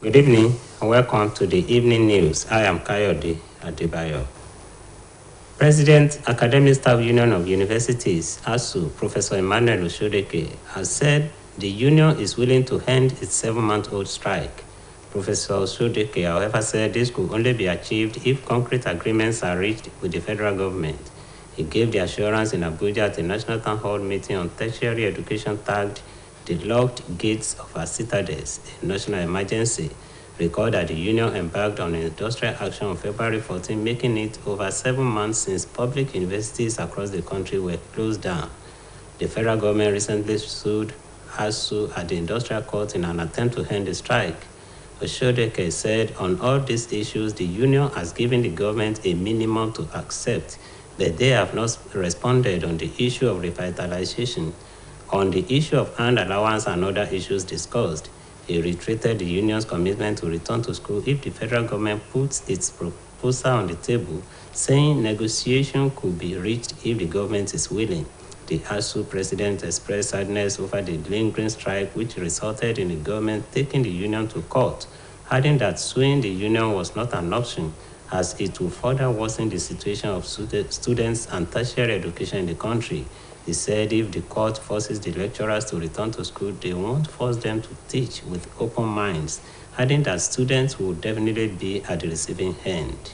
Good evening and welcome to the evening news. I am Kayode Adebayo. President, Academic Staff Union of Universities, ASU, Professor Emmanuel Oshodeke, has said the union is willing to end its 7-month-old strike. Professor Oshodeke, however, said this could only be achieved if concrete agreements are reached with the federal government. He gave the assurance in Abuja at a national town hall meeting on tertiary education tagged "The Locked Gates of Our Citadels, a National Emergency." Recall that the union embarked on industrial action on February 14, making it over 7 months since public universities across the country were closed down. The federal government recently sued ASU at the industrial court in an attempt to end the strike. Oshodeke said on all these issues, the union has given the government a minimum to accept, but they have not responded on the issue of revitalization. On the issue of hand allowance and other issues discussed, he reiterated the union's commitment to return to school if the federal government puts its proposal on the table, saying negotiation could be reached if the government is willing. The ASU president expressed sadness over the lingering strike, which resulted in the government taking the union to court, adding that suing the union was not an option, as it will further worsen the situation of students and tertiary education in the country. He said if the court forces the lecturers to return to school, they won't force them to teach with open minds, adding that students will definitely be at the receiving end.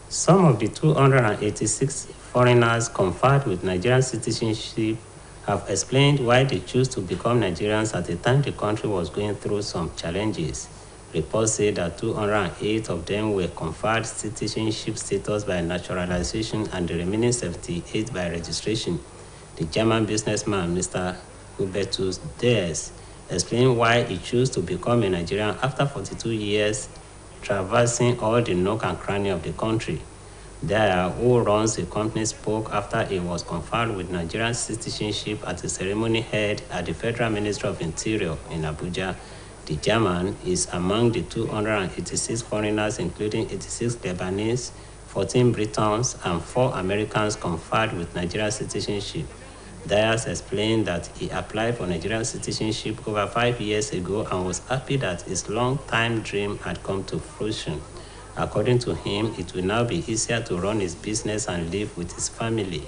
Some of the 286 foreigners conferred with Nigerian citizenship have explained why they chose to become Nigerians at a time the country was going through some challenges. Reports say that 208 of them were conferred citizenship status by naturalization and the remaining 78 by registration. The German businessman, Mr. Hubertus Diaz, explained why he chose to become a Nigerian after 42 years traversing all the nook and cranny of the country. There, who runs a company, spoke after he was conferred with Nigerian citizenship at a ceremony held at the Federal Ministry of Interior in Abuja. The German is among the 286 foreigners, including 86 Lebanese, 14 Britons, and 4 Americans conferred with Nigerian citizenship. Diaz explained that he applied for Nigerian citizenship over 5 years ago and was happy that his long-time dream had come to fruition. According to him, it will now be easier to run his business and live with his family.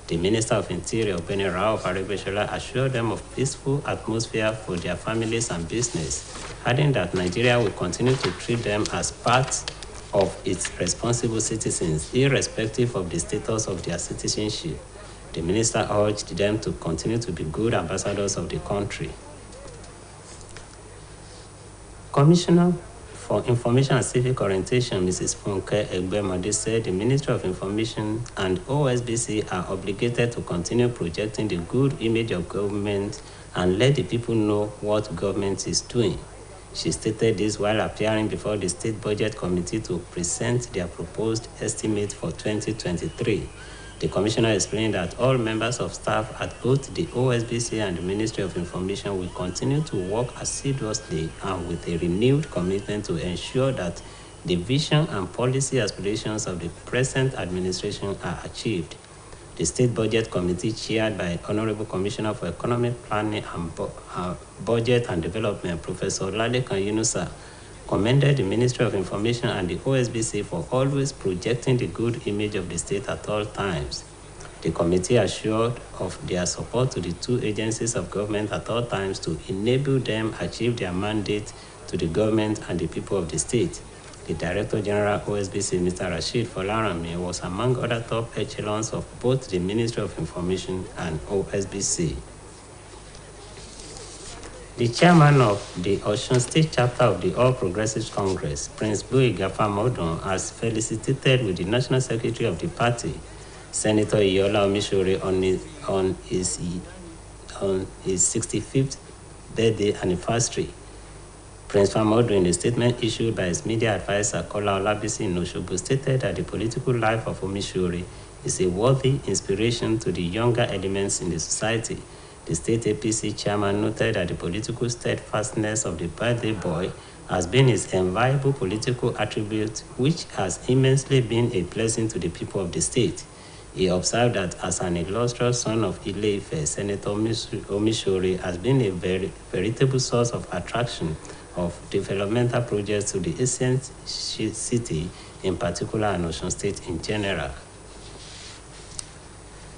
The Minister of Interior, Beni Rao Faregbeshola, assured them of peaceful atmosphere for their families and business, adding that Nigeria will continue to treat them as part of its responsible citizens, irrespective of the status of their citizenship. The minister urged them to continue to be good ambassadors of the country. Commissioner for Information and Civic Orientation, Mrs. Funke Egbemade, said the Ministry of Information and OSBC are obligated to continue projecting the good image of government and let the people know what government is doing. She stated this while appearing before the State Budget Committee to present their proposed estimate for 2023. The commissioner explained that all members of staff at both the OSBC and the Ministry of Information will continue to work assiduously and with a renewed commitment to ensure that the vision and policy aspirations of the present administration are achieved. The State Budget Committee, chaired by Honorable Commissioner for Economic Planning and Budget and Development, Professor Lalekan Yunusa, commended the Ministry of Information and the OSBC for always projecting the good image of the state at all times. The committee assured of their support to the two agencies of government at all times to enable them achieve their mandate to the government and the people of the state. The Director General OSBC, Mr. Rashid Folarami, was among other top echelons of both the Ministry of Information and OSBC. The chairman of the Osun State chapter of the All Progressives Congress, Prince Gboyega Modun, has felicitated with the National Secretary of the party, Senator Iyola Omishore, on his 65th birthday anniversary. Prince Famodu, in a statement issued by his media advisor, Kola Olabisi in Osogbo, stated that the political life of Omishore is a worthy inspiration to the younger elements in the society. The state APC chairman noted that the political steadfastness of the birthday boy has been his enviable political attribute, which has immensely been a blessing to the people of the state. He observed that as an illustrious son of Ile-Ife, Senator Omishore has been a veritable source of attraction of developmental projects to the ancient city in particular and Osun State in general.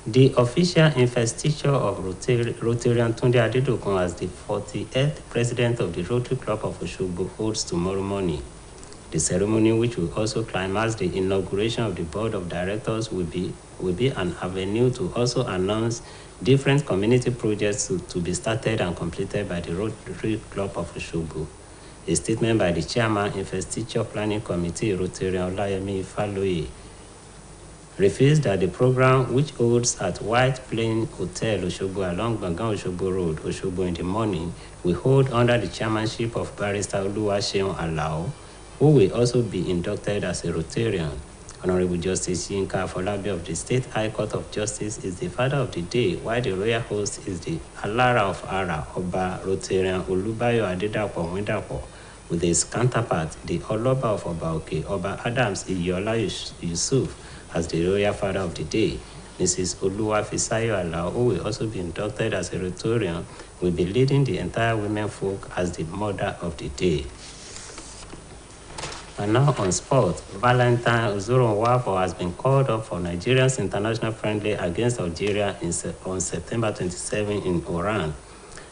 The official investiture of Rotarian Tunde Adedokun as the 48th president of the Rotary Club of Osogbo holds tomorrow morning. The ceremony, which will also climax the inauguration of the board of directors, will be an avenue to also announce different community projects to be started and completed by the Rotary Club of Osogbo. A statement by the chairman, Investiture Planning Committee, Rotarian Olayemi Ifaloye, reveals that the program, which holds at White Plain Hotel, Osogbo, along Bangan Osogbo Road, Osogbo in the morning, will hold under the chairmanship of Barrister Oluwaseun Alao, who will also be inducted as a Rotarian. Honorable Justice Yinka Afolabi of the State High Court of Justice is the father of the day, while the royal host is the Alara of Ara, Oba Rotarian Olubayo Adedapo Wendapo, with his counterpart, the Oloba of Obaoke, Oba Adams Iyola Yusuf, as the royal father of the day. Mrs. Oluwafisayo Alao, who will also be inducted as a Rotarian, will be leading the entire women folk as the mother of the day. And now on sport, Valentine Ozoro-Nwafo has been called up for Nigeria's international friendly against Algeria on September 27 in Oran.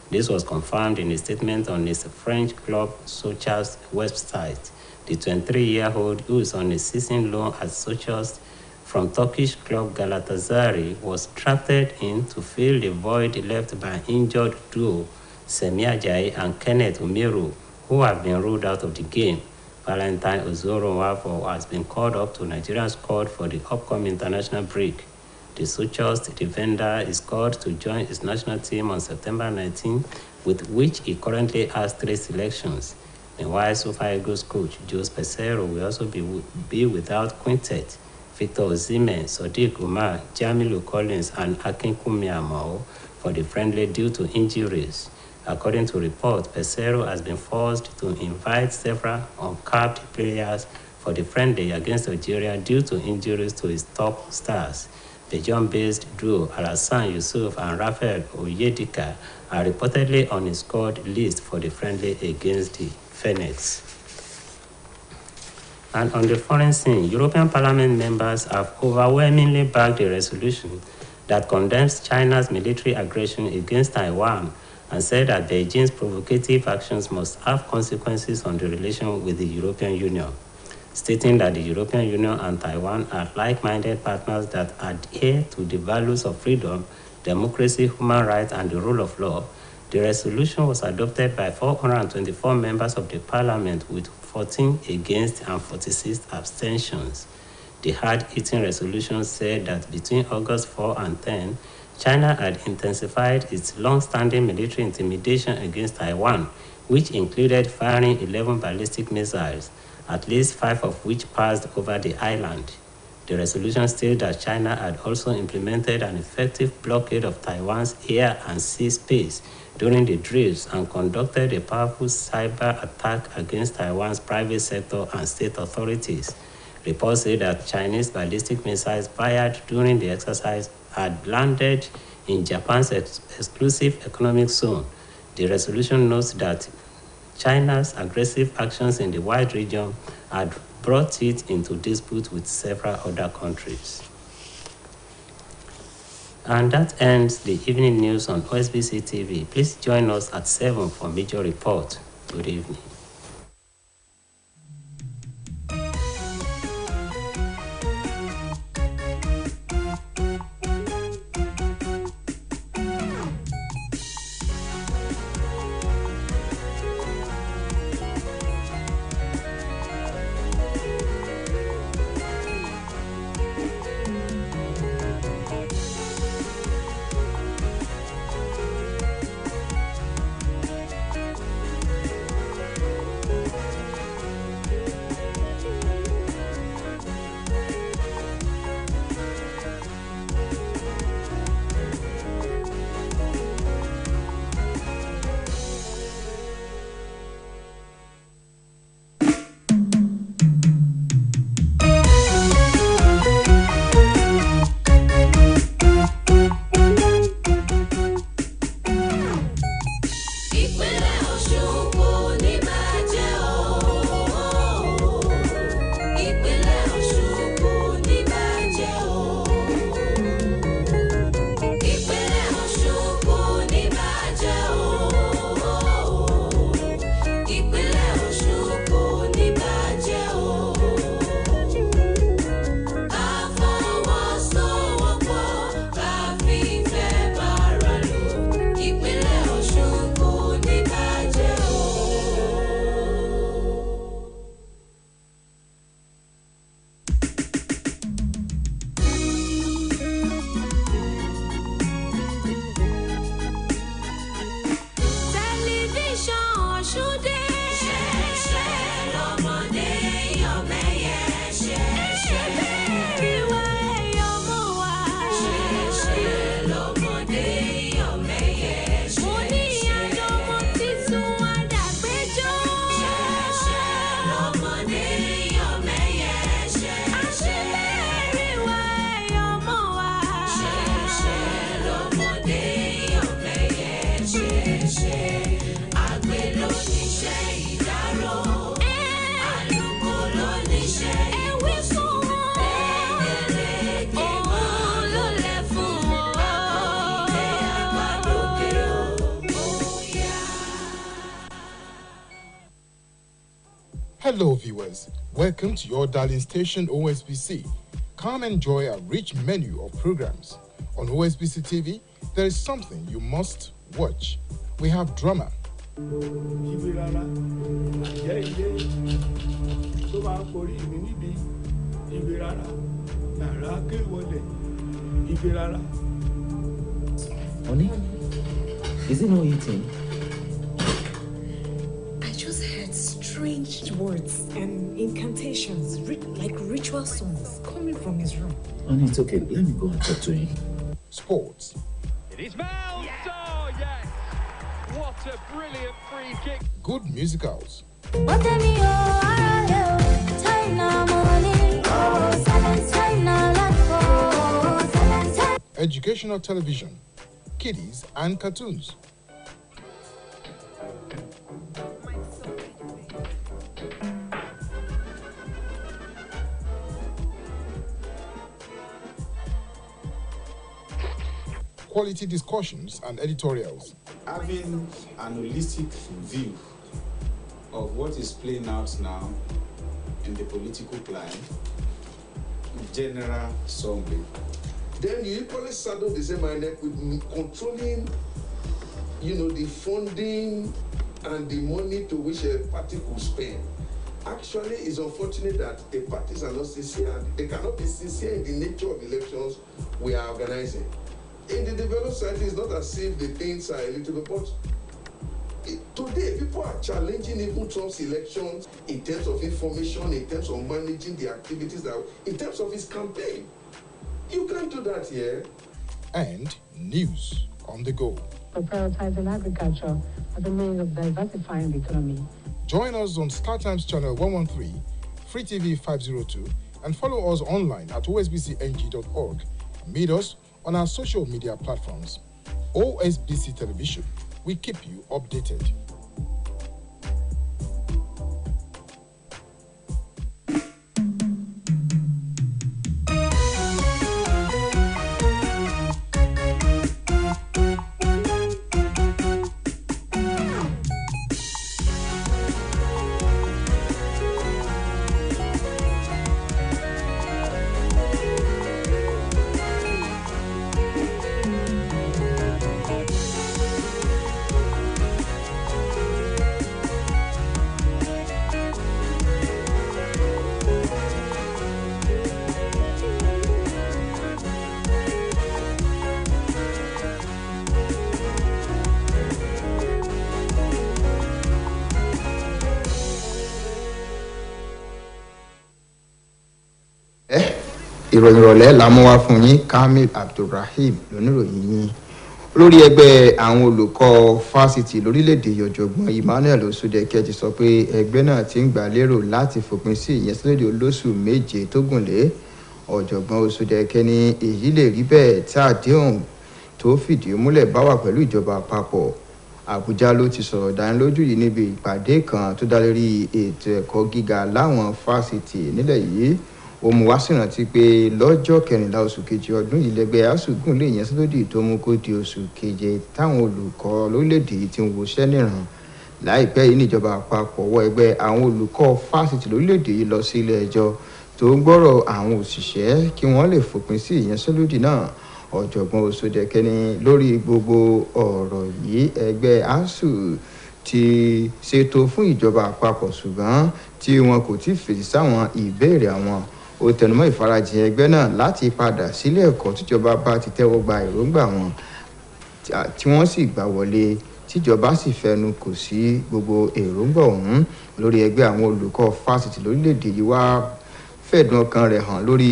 This was confirmed in a statement on his French club Sochaux website. The 23-year-old, who is on a season loan at Sochaux from Turkish club Galatasaray, was drafted in to fill the void left by injured duo Semi Ajayi and Kenneth Umeru, who have been ruled out of the game. Valentine Ozoro-Nwafo has been called up to Nigerian squad for the upcoming international break. The Sochaux defender is called to join his national team on September 19, with which he currently has 3 selections. Meanwhile, Super Eagles coach Jose Peseiro will also be without quintet. Victor Osimhen, Sadiq Umar, Jamilu Collins, and Akinkunmi Amao for the friendly due to injuries. According to reports, Peseiro has been forced to invite several uncapped players for the friendly against Algeria due to injuries to his top stars. Belgium-based duo Alassane Yusuf and Raphael Oyedika are reportedly on his squad list for the friendly against the Phoenix. And on the foreign scene, European Parliament members have overwhelmingly backed a resolution that condemns China's military aggression against Taiwan and said that Beijing's provocative actions must have consequences on the relation with the European Union, stating that the European Union and Taiwan are like-minded partners that adhere to the values of freedom, democracy, human rights, and the rule of law. The resolution was adopted by 424 members of the Parliament with 14 against and 46 abstentions. The hard-hitting resolution said that between August 4 and 10, China had intensified its long-standing military intimidation against Taiwan, which included firing 11 ballistic missiles, at least 5 of which passed over the island. The resolution stated that China had also implemented an effective blockade of Taiwan's air and sea space during the drills and conducted a powerful cyber attack against Taiwan's private sector and state authorities. Reports say that Chinese ballistic missiles fired during the exercise had landed in Japan's exclusive economic zone. The resolution notes that China's aggressive actions in the wide region had brought it into dispute with several other countries. And that ends the evening news on OSBC TV. Please join us at 7 for major report. Good evening. Hello viewers, welcome to your darling station OSBC. Come enjoy a rich menu of programs. On OSBC TV, there is something you must watch. We have drama. Honey, is it not eating? I just heard strange words and incantations, like ritual songs, coming from his room. Honey, it's okay. Let me go and talk to him. Sports. It is Mel! Yes! Oh, yes! What a brilliant free kick. Good musicals. Educational television, kiddies and cartoons. Quality discussions and editorials. Having an holistic view of what is playing out now in the political climate, general summary. Then you equally saddle the same minded with controlling, the funding and the money to which a party could spend. Actually, it's unfortunate that the parties are not sincere. They cannot be sincere in the nature of elections we are organizing. In the developed society, it's not as if the things are a little bit, but today people are challenging even Trump's elections in terms of information, in terms of managing the activities, in terms of his campaign. You can't do that here. And news on the go. For prioritizing agriculture as a means of diversifying the economy. Join us on StarTimes channel 113, Free TV 502, and follow us online at osbcng.org. Meet us on our social media platforms. OSBC Television, we keep you updated. ìròyìn ìrọ̀lẹ́ la mú wá fún yín. Kamil Abdulrahim lóníròyìn yín. Olórí ẹgbẹ́ àwọn olùkọ́ fásitì lórílẹ̀‐èdè ọ̀jọ̀gbọ́n Emmanuel Osodeke ti sọ pé ẹgbẹ́ náà ti ń gbà lérò láti fòpin sí ìyẹnsílódì olóṣù méje tó gùnlé. Ọ̀jọ̀gbọ́n Osodeke ní èyí lè rí bẹ́ẹ̀ tí àdéhùn tó fìdí múlẹ̀ bá wà pẹ̀lú ìjọba àpapọ̀. Àbújá ló ti sọ̀rọ̀ dánilójú yìí níbi ìpàdé kan tó dá lórí ètò ẹ̀kọ́ gíga láwọn fásitì nílẹ̀ yìí. Ó mú wá sírántí pé lọ́jọ́ 14 oṣù keje ọdún yìí lẹ́gbẹ́ ASUU gùn lé ìyẹnsílódì tó mú kó di oṣù keje táwọn olùkọ́ lórílẹ̀‐èdè yìí ti ń woṣẹ́ níran. Láìpẹ́ yìí níjọba àpapọ̀ wọ ẹgbẹ́ àwọn olùkọ́ fásitì lórílẹ̀‐èdè yìí lọ sí ilé ẹjọ́ tó ń gbọ́rọ̀ àwọn òṣìṣẹ́ kí wọ́n lè fòpin sí ìyẹnsílódì náà. Ọ̀jọ̀gbọ́n Osodeke ní lórí gbogbo ọ̀rọ̀ yìí ẹgbẹ́ ASUU ti ṣètò fún ìjọba àpapọ̀ ṣùgbọ́n tí wọn kò tí ì fèsì sáwọn ìbéèrè àwọn. Ó tẹnumọ́ ìfarajìn ẹgbẹ́ náà láti padà sílé ẹ̀kọ́ tíjọba bá ti tẹ́wọ́ gba èròǹgbà wọn tí wọ́n sì gbà wọlé tíjọba sì fẹnu kò sí gbogbo èròǹgbà ọ̀hún. Lórí ẹgbẹ́ àwọn olùkọ́ fásitì lórílẹ̀‐èdè yìí wá fẹ̀dùn ọkàn rẹ̀ hàn lórí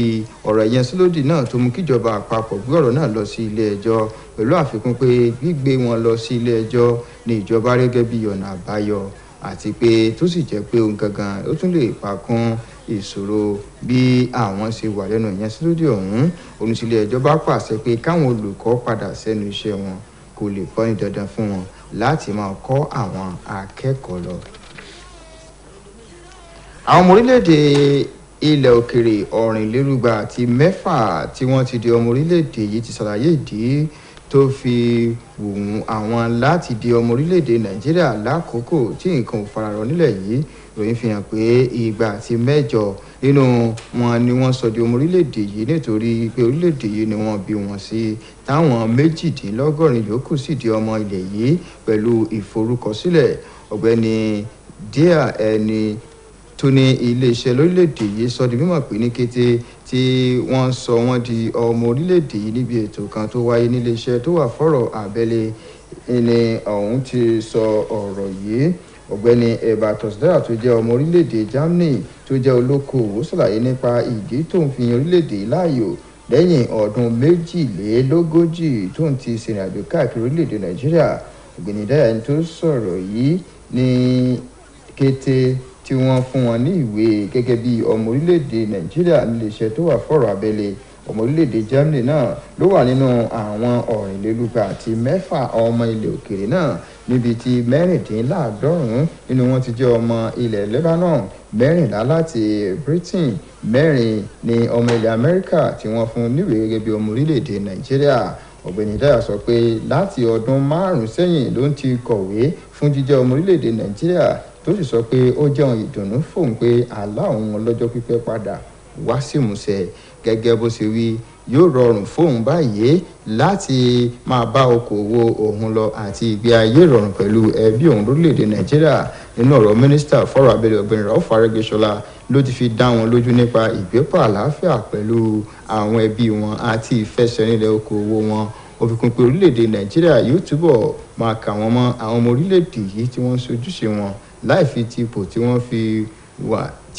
ọ̀rọ̀ ìyẹnsílódì náà tó mú kíjọba àpapọ̀ gbé ọ̀rọ̀ náà lọ sí ilé ẹjọ́ pẹ̀lú àfikún pé gbígbé wọn lọ sí ilé ẹjọ́ ní ìjọba gẹ́gẹ́ bí ọ̀nà àbáyọ àti pé tó sì jẹ́ pé ohun gangan ó tún lè pa kún ìṣòro bí àwọn ṣe wà lẹ́nu ìyẹnsílódì ọ̀hún. Oníṣẹ́lẹ̀ ẹjọ́ bá pàṣẹ pé káwọn olùkọ́ padà sẹ́nu iṣẹ́ wọn kò lè pọ́n ní dandan fún wọn láti máa kọ́ àwọn akẹ́kọ̀ọ́ lọ. Àwọn ọmọ orílẹ̀-èdè ilẹ̀ òkèrè ọ̀rìnlérúgba àti mẹ́fà tí wọ́n ti di ọmọ orílẹ̀-èdè yìí ti ṣàlàyé ìdí tó fi wù àwọn láti di ọmọ orílẹ̀-èdè nàìjíríà lákòókò tí nǹkan ò fararọ nílẹ̀ yìí. Ìròyìn fi hàn pé ìgbà àti mẹ́jọ nínú wọn ni wọ́n sọ di ọmọ orílẹ̀-èdè yìí nítorí pé orílẹ̀-èdè yìí ni wọ́n bí wọn sí, táwọn 128 yòókù sì di ọmọ ilẹ̀ yìí pẹ̀lú ìforúkọsílẹ̀. Ọ̀gbẹ́ni díà ẹni tó ní iléeṣẹ́ lórílẹ̀‐èdè yìí sọ di mímọ̀ pé ní kété tí wọ́n sọ wọ́n di ọmọ orílẹ̀‐èdè yìí níbi ètò kan tó wáyé níléeṣẹ́ tó wà fọ́rọ̀ abẹ́lé ni ọ̀hún ti sọ ọ̀rọ̀ yìí. Ọ̀gbẹ́ni ebatosdara tó jẹ́ ọmọ orílẹ̀‐èdè Germany tó jẹ́ olókoòwò ṣàlàyé nípa ìdí tó ń fi yan orílẹ̀‐èdè yìí láàyò lẹ́yìn ọdún 42 tó ń ti ṣèrìn àjò káàkiri orílẹ̀‐èdè Nàìjíríà. Ọ̀gbẹ́ni dáyà ẹni tó sọ̀rọ̀ yìí ní kété tí wọ́n fún wọn ní ìwé gẹ́gẹ́ bí ọmọ orílẹ̀-èdè Nàìjíríà níléeṣẹ́ tó wà fọ́rọ̀ abẹ́lé. Ọmọ orílẹ̀-èdè Germany náà ló wà nínú àwọn 406 ọmọ ilẹ̀ òkèèrè náà, níbi tí 16 nínú wọn ti jẹ́ ọmọ ilẹ̀ Lebanon, 14 láti Britain, 4 ní ọmọ ilẹ̀ Amẹ́ríkà tí wọ́n fún níwèé gẹ́gẹ́ bí ọmọ orílẹ̀-èdè Nàìjíríà. Ọ̀gbẹ́ni dáyà sọ pé láti ọdún 5 sẹ́yìn ló ń ti kọ̀wé fún jíjẹ́ ọmọ orílẹ̀-èdè Nàìjíríà, tó sì sọ pé ó jẹ́ ohun ìdùnnú fóun pé àlá òun ọlọ́jọ́ pípẹ́ padà wá sí ìmúṣẹ. Gẹ́gẹ́ bó ṣe wí, yóò rọrùn fóun báyìí láti máa bá okòwò òun lọ àti ìgbé ayé ìrọ̀rùn pẹ̀lú ẹbí òun lórílẹ̀‐èdè Nàìjíríà. Nínú ọ̀rọ̀ mínísítà fọ́rọ̀ abẹ́lé Ọ̀gbẹ́ni Rauf Arẹ́gbẹ́ṣọlá ló ti fi dá wọn lójú nípa ìgbépọ̀ àlàáfíà pẹ̀lú àwọn ẹbí wọn àti ìfẹsẹ̀rinlẹ̀ okòwò wọn. Ó fi kún pé orílẹ̀‐èdè Nàìjíríà yóò túbọ̀ máa kà wọ́n mọ́ àwọn ọmọ orílẹ̀‐èdè yìí tí wọ́n ń ṣojúṣe wọn láì fi ti ipò tí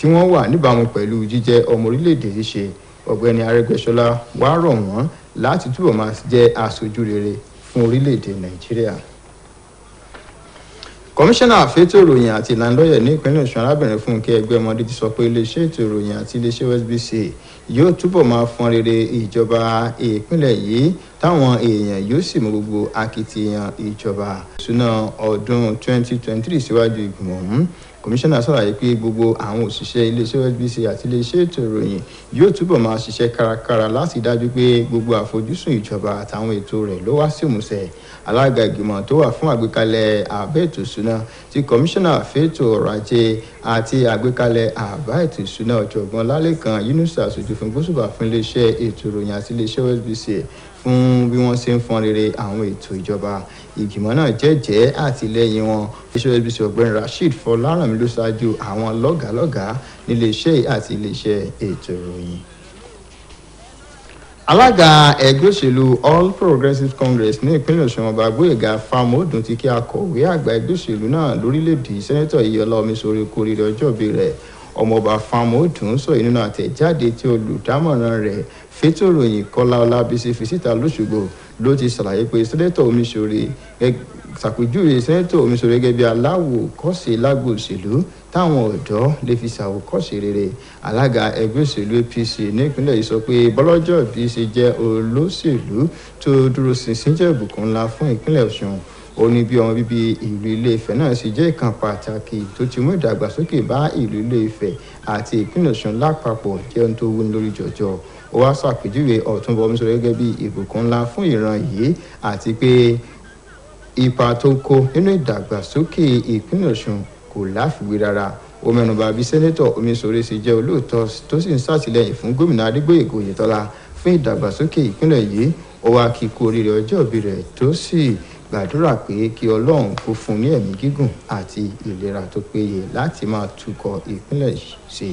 wọ́n wà níbàámu pẹ̀lú jíjẹ́ ọmọ orílẹ̀-èdè yìí ṣe. Ọ̀gbẹ́ni Arẹ́gbẹ́ṣọlá wá rọ̀ wọ́n láti túbọ̀ máa jẹ́ aṣojú rere fún orílẹ̀-èdè Nàìjíríà. Kọmíṣánná fẹ́tò ìròyìn àti ìlanilọ́yẹ̀ ní ìpínlẹ̀ Ọ̀ṣun arábìnrin Fúnkẹ́ Ẹgbẹ́mọdé ti sọ pé iléeṣẹ́ ètò ìròyìn àti iléeṣẹ́ OSBC yóò túbọ̀ máa fọn rere ìjọba ìpínlẹ̀ yìí, táwọn èèyàn yóò sì mú gbogbo akitiyan ìjọba ìṣúná ọdún 2023 síwájú ìgbìmọ̀ ọ̀hún. Kọmíṣánná ṣàlàyé pé gbogbo àwọn òṣìṣẹ́ iléeṣẹ́ OSBC àti iléeṣẹ́ ètò ìròyìn yóò túbọ̀ máa ṣiṣẹ́ kárakára láti dájú pé gbogbo àfojúsùn ìjọba àtàwọn ètò rẹ̀ ló wá sí ìmúṣẹ. Alága ìgbìmọ̀ tó wà fún àgbékalẹ̀ àbá ètò ìṣúná tí kọmíṣánná fẹ́tò ọrọ̀ ajé àti àgbékalẹ̀ àbá ètò ìṣúná ọ̀jọ̀gbọ́n Lálékan Yunusa aṣojú fún gbósùbà fún iléeṣẹ́ ètò ìròyìn àti iléeṣẹ́ OSBC fún bí wọ́n ṣe ń fọn rere àwọn ètò ìjọba. Ìgbìmọ̀ náà jẹ́jẹ́ àtìlẹ́yìn wọn. Iléeṣẹ́ OSBC Ọ̀gbẹ́ni Rasheed Fọlárànmí ló ṣáájú àwọn lọ́gàálọ́gàá níléeṣẹ́ àti iléeṣẹ́ ètò ìròyìn. Alága ẹgbẹ́ òṣèlú All Progressives Congress ní ìpínlẹ̀ Ọ̀ṣun Ọba Gbóyèga Fámọ̀ọ́dún ti kí akọ̀wé àgbà ẹgbẹ́ òṣèlú náà lórílẹ̀‐èdè Sẹ́nẹ́tọ̀ Iyọlá Omiṣore kú oríire ọjọ́bí rẹ̀. Ọmọọba Fámọ̀ọ́dún sọ nínú àtẹ̀jáde tí olùdámọ̀ràn rẹ̀ fẹ́tò ìròyìn Kọ́lá Ọlábísí fi síta lóṣogbo ló ti ṣàlàyé pé Sẹ́nẹ́tọ̀ Omiṣore ṣàpèjúwe Sẹ́nẹ́tọ̀ Omiṣore gẹ́gẹ́ bí aláwòkọ́ṣe lágbo òṣèlú táwọn ọ̀dọ́ lè fi ṣàwòkọ́ṣe rere. Alága ẹgbẹ́ òṣèlú APC nípínlẹ̀ yìí sọ pé bọ́lọ́jọ́ bí ṣe jẹ́ olóṣèlú tó dúró ṣinṣin jẹ́ ìbùkún ńlá fún ìpínlẹ̀ Ọ̀ṣun. Ó ní bí ọmọ bíbí ìlú Ilé-Ifẹ̀ náà ṣe jẹ́ ìkan pàtàkì tó ti mú ìdàgbàsókè bá ìlú Ilé-Ifẹ̀ àti ìpínlẹ̀ Ọ̀ṣun lápapọ̀ jẹ́ ohun tó wúni lórí jọjọ. Ó wá ṣàpèjúwe Ọ̀túnba Omiṣore gẹ́gẹ́ bí ìbùkún ńlá fún ìran yìí àti pé ipa tó kó nínú ìdàgbàsókè ìpínlẹ̀ Ọ̀ṣun kò láfiwé rárá. Ó mẹ́nubà bí Sẹ́nẹ́tọ̀ Omiṣore ṣe jẹ́ olóòótọ́ tó sì ń ṣàtìlẹ́yìn fún gómìnà Adégbóyèga Oyètọ́lá fún ìdàgbàsókè ìpínlẹ̀ yìí. Ó wá kí kú oríire ọjọ́bí rẹ̀ tó sì gbàdúrà pé kí Ọlọ́run kó fún ní ẹ̀mí gígùn àti ìlera tó péye láti máa tukọ̀ ìpínlẹ̀ ṣe.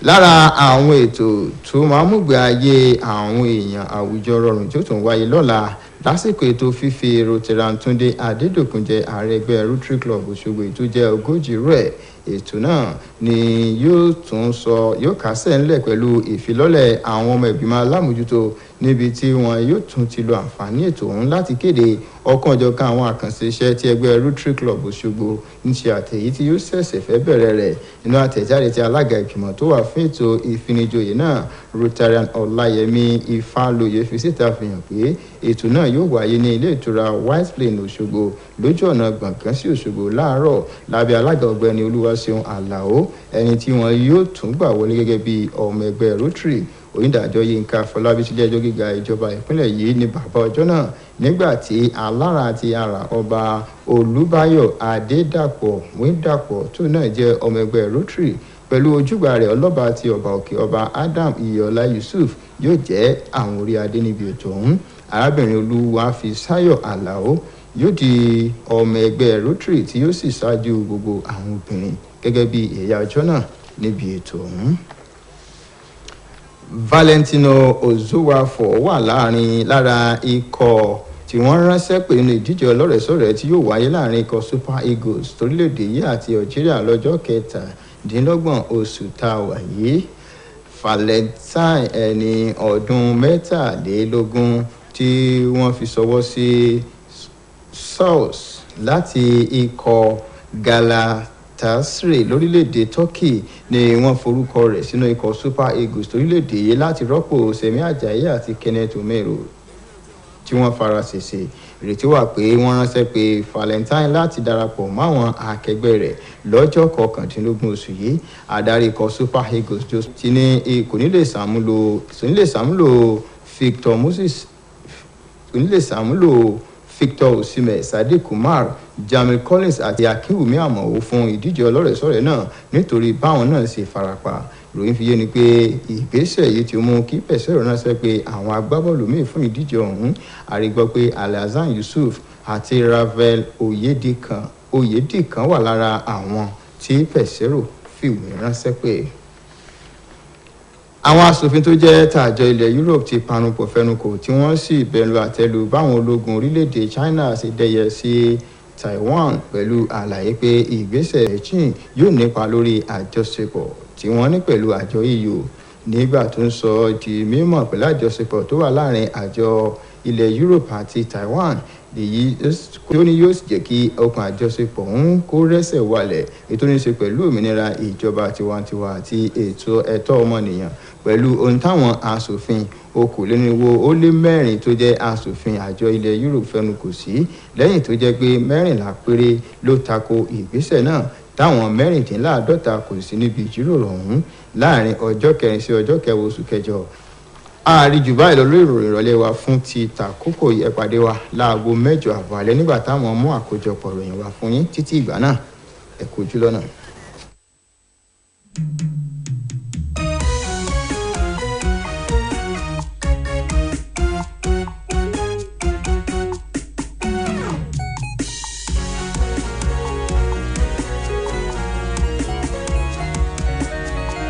Lára àwọn ètò tó máa múgbé ayé àwọn èèyàn àwùjọ rọrùn tí ó tún wáyé lọ́la lásìkò ètò fífi Rotary Adédòkun jẹ ààrẹ ẹgbẹ́ Rotary Club Òṣogbo tó jẹ́ 40 rẹ̀. Ètò náà ni yóò kásẹ̀ ńlẹ̀ pẹ̀lú ìfilọ́lẹ̀ àwọn ọmọ ìgbìmọ̀ alámòjútó níbi tí wọn yóò tún ti lo àǹfààní ètò ọ̀hún láti kéde ọ̀kanòjọ̀kan àwọn àkànṣe iṣẹ́ tí ẹgbẹ́ Rotary Club Òṣogbo ń ṣe àtẹ̀yí tí yóò ṣẹ̀ṣẹ̀ fẹ́ bẹ̀rẹ̀ rẹ̀. Nínú àtẹ̀jáde tí alága ìgbìmọ̀ tó wà fún ètò ìfinijoyè náà Rotarian Ọláyẹmí Ifálóyè fi síta fi hàn pé ètò náà yóò wáyé ní ilé ìtura White Plain Òṣogbo lójú ọ̀nà Gbọ̀ngán sí Òṣogbo láàárọ̀ lábẹ́ alága ọ̀gbẹ́ni Olúwaṣeun Àlàó, ẹni tí wọn yóò tún gbà wọlé gẹ́gẹ́ bí ọmọ ẹgbẹ́ Rotary. onídàájọ́ Yínká Afọlábí sílé ẹjọ́ gíga ìjọba ìpínlẹ̀ yìí ní bàbá ọjọ́ náà nígbà tí alára àti ara ọba Olúbáyọ̀ Adédàpọ̀ Wíńdàpọ̀ tó náà jẹ́ ọmọ ẹgbẹ́ Rotary pẹ̀lú ojúgbà rẹ̀ ọlọ́ba àti ọba òkè ọba Adam Iyọ̀lá Yusuf yóò jẹ́ àwọn orí adé níbi ètò ọ̀hún. Arábìnrin Olúwafísáyọ̀ Àlàó yóò di ọmọ ẹgbẹ́ Rotary tí yóò sì ṣáájú gbogbo àwọn obìnrin gẹ́gẹ́ bí ẹ̀yà ọjọ́ náà níbi ètò ọ̀hún. Valentino Ozuwafo wà lára ikọ̀ tí wọ́n ránṣẹ́ pé nínú ìdíje ọlọ́rẹ̀ẹ́sọ̀rẹ́ tí yóò wáyé láàrin ikọ̀ Super Eagles torílẹ̀-èdè yìí àti Algeria lọ́jọ́ 17 oṣù tá a wà yìí. Valentine ẹni ọdún 23 tí wọ́n fi ṣọwọ́ sí South láti ikọ̀ Galatasaray lórílẹ̀‐èdè Turkey ni wọ́n forúkọ rẹ̀ sínú ikọ̀ Super Eagles torílẹ̀‐èdè yìí láti rọ́pò Semi Ajayi àti Kenneth Omero tí wọ́n fara ṣèṣe. Ìrètí wà pé wọ́n ránṣẹ́ pé Valentine láti darapọ̀ máwọn akẹgbẹ́ rẹ̀ lọ́jọ́ 19 oṣù yìí. Adarí ikọ̀ Super Eagles ti ní kò ní lè ṣàmúlò Victor Osimhen, Sadiq Umar, Jamil Collins àti Akinwumi Amao fún ìdíje ọlọ́rẹ̀ẹ́sọ̀rẹ́ náà nítorí báwọn náà ṣe farapa. Ìròyìn fi yé ni pé ìgbésẹ̀ yìí ti mú kí Pẹ̀sẹ̀rò ránṣẹ́ pé àwọn agbábọ́ọ̀lù míì fún ìdíje ọ̀hún. Àrígbọ́ pé Alhassan Yusuf àti Ravel Oyedikan wà lára àwọn tí Pẹ̀sẹ̀rò fìwé ránṣẹ́ pé. Àwọn aṣòfin tó jẹ́ tàjọ ilẹ̀ Europe ti panupọ̀ fẹnukò tí wọ́n sì bẹnu àtẹ́lù báwọn ológun orílẹ̀-èdè China ṣe dẹ́yẹ sí Taiwan pẹ̀lú àlàyé pé ìgbésẹ̀ Beijing yóò nípa lórí àjọṣepọ̀ tí wọ́n ní pẹ̀lú àjọ EU. Nígbà tó ń sọ di mímọ̀ pẹ̀lú àjọṣepọ̀ tó wà láàrin àjọ ilẹ̀ Europe àti Taiwan, èyí tó ní yóò sì jẹ́ kí okùn àjọṣepọ̀ ń kó rẹ́sẹ̀ wálẹ̀ ètò ní ṣe pẹ̀lú òmìnira ìjọba tiwantiwa àti ètò ẹ̀tọ́ ọmọnìyàn pẹ̀lú ohun táwọn aṣòfin okòólénírínwó-ó-lé-mẹ́rin tó jẹ́ aṣòfin àjọ ilẹ̀ Europe fẹnukò sí lẹ́yìn tó jẹ́ pé 14 péré ló tako ìgbésẹ̀ náà táwọn 56 kò sí níbi ìjíròrò ọ̀hún láàrin ọjọ́ 4 sí ọjọ́ 9 oṣù kẹjọ. Àríjù báyìí lọ lórí ìròyìn ìrọ̀lẹ́ wa fún ti tàkókò ìpàdé wa láago 8 àbọ̀ alẹ́ nígbà táwọn mú àkójọpọ̀ ìròyìn wa fún yín títí ìgbà náà ẹ kú ojú lọ́nà.